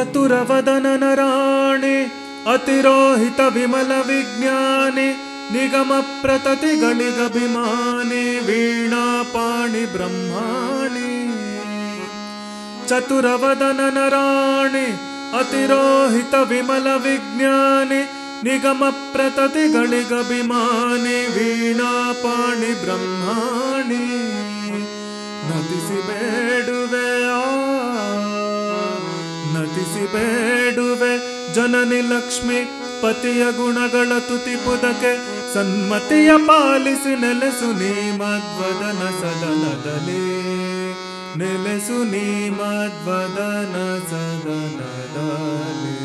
ಚತುರವದನನ ರಾಣಿ ಅತಿರೋಹಿತ ವಿಮಲ ವಿಜ್ಞಾನಿ ನಿಗಮ ಪ್ರತತಿಗಳಿಗಭಿಮಾನಿ ವೀಣಾ ಪಾಣಿ ಬ್ರಹ್ಮಾಣಿ. ಚತುರವದನನ ರಾಣಿ ಅತಿರೋಹಿತ ವಿಮಲ ವಿಜ್ಞಾನಿ ನಿಗಮ ಪ್ರತತಿಗಳಿಗಭಿಮಾನಿ ವೀಣಾ ಪಾಣಿ ಬ್ರಹ್ಮಾಣಿ. ನತಿಸಿ ಬೇಡುವೆ ನತಿಸಿ ಬೇಡುವೆ ಜನನಿ ಲಕ್ಷ್ಮಿ ಪತಿಯ ಗುಣಗಳ ತುತಿಪುದಕ್ಕೆ ಸನ್ಮತಿಯ ಪಾಲಿಸಿ ನೆಲೆಸು ನೀ ಮದ್ವದನ ಸದನದಲ್ಲಿ. ನೆಲೆಸು ನೀ ಮದ್ವದನ ಸದನದಲ್ಲಿ.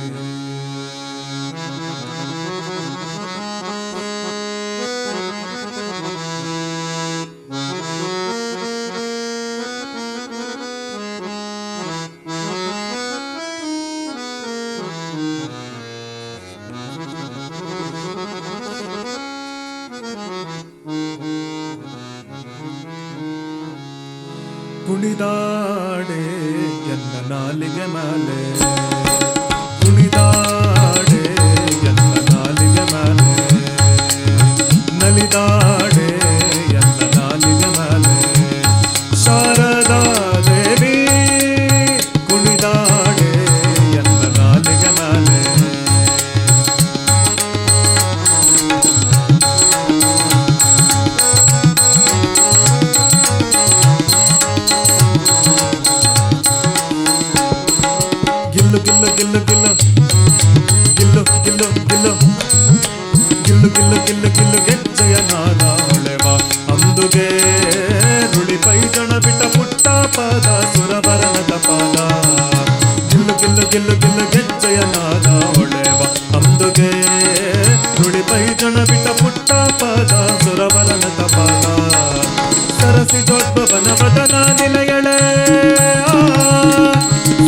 ಕುಣಿದಾಡೆ ಎನ್ನ ನಾಲಿಗೆ ಮೇಲೆ ಕುಣಿದಾಡೆ ಎನ್ನ ನಾಲಿಗೆ ಮೇಲೆ ನಲಿದಾಡೆ ಎನ್ನ ನಾಲಿಗೆ ಮೇಲೆ ಶಾರದಾ ದೇವಿ ಕುಣಿದಾಡೆ ಎನ್ನ ನಾಲಿಗೆ ಮೇಲೆ. ಗಿಲ್ಲು ಗಿಲ್ಲು ಗಿಲ್ಲು ಗಿಲ್ಲು ಗಿಲ್ಲು ಗಿಲ್ಲು ಗಿಲ್ಲು ಗಿಲ್ಲು ಗಿಲ್ಲು ಗಿಲ್ಲು ಗಿಲ್ಲು ಗೆಜ್ಜೆಯ ನಾದ ಹೊಳೆವ ಅಂದುಗೆ ರುಳಿ ಪೈಜಣ ಬಿಟ್ಟ ಪುಟ್ಟ ಪಾದ ಸುರವರಣದ ಪಾದ. ಗಿಲ್ಲು ಗಿಲ್ಲು ಗಿಲ್ಲು ಗಿಲ್ಲು ಗೆಜ್ಜೆಯ ನಾದ ಹೊಳೆವ ಅಂದುಗೆ ರುಳಿ ಪೈಜಣ ಬಿಟ್ಟ ಪುಟ್ಟ ಪಾದ ಸುರವರಣದ ಪಾದ. ಸರಸಿ ಜೋದ್ಭವನ ವದನ ನಿಲಯಳೆ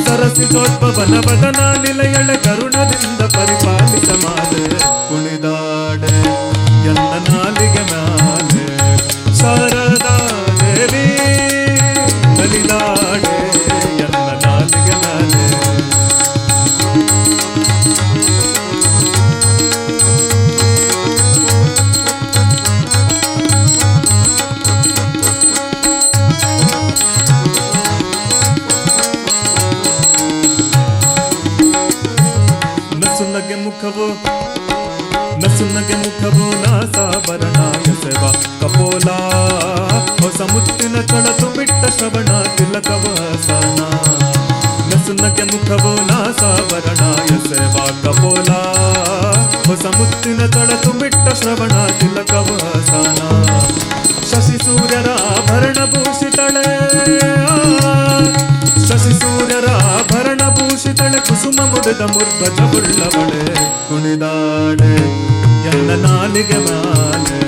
ಸರಸಿ ಜೋದ್ಭವನ ವದನ ನಿಲಯಳೆ ಕರುಣದಿಂದ ಪರಿಪಾಲಿತ ಮಾಲೆ ಕುಣಿದಾಡೆ ಎನ್ನ ನಾಲಿಗೆ ಮ್ಯಾಲೆ ಶಾರದಾ ದೇವಿ ನಲಿದಾಡೆ ಎನ್ನ ನಾಲಿಗೆ ಮ್ಯಾಲೆ. ನಸುನಗೆ ಮುಖವು ನಾಸಾಭರಣಾಯ ಸೇವ ಕಪೋಲ ಹೊಸ ಮುತ್ತಿನ ಕಳತು ಬಿಟ್ಟ ಶ್ರವಣ ತಿಲಕವ ಹಸನ. ನಸುನಗೆ ಮುಖವು ನಾಸಾಭರಣಾಯ ಸೇವ ಕಪೋಲ ಹೊಸ ಮುತ್ತಿನ ಕಳತು ಬಿಟ್ಟ ಶ್ರವಣ ತಿಲಕವ ಹಸನ. ಶಶಿ ಸೂರ್ಯರ ಆಭರಣ ಭೂಷಿತಳೆ ಶಶಿ ಸೂರ್ಯರ ಆಭರಣ ಭೂಷಿತಳೆ ಕುಸುಮ ಮುಡಿದ ಮುರ್ಧ್ವಜವುಳ್ಳವಳೆ ಕುಣಿದಾಡೆ ಎನ್ನ ನಾಲಿಗೆ ಮ್ಯಾಲೆ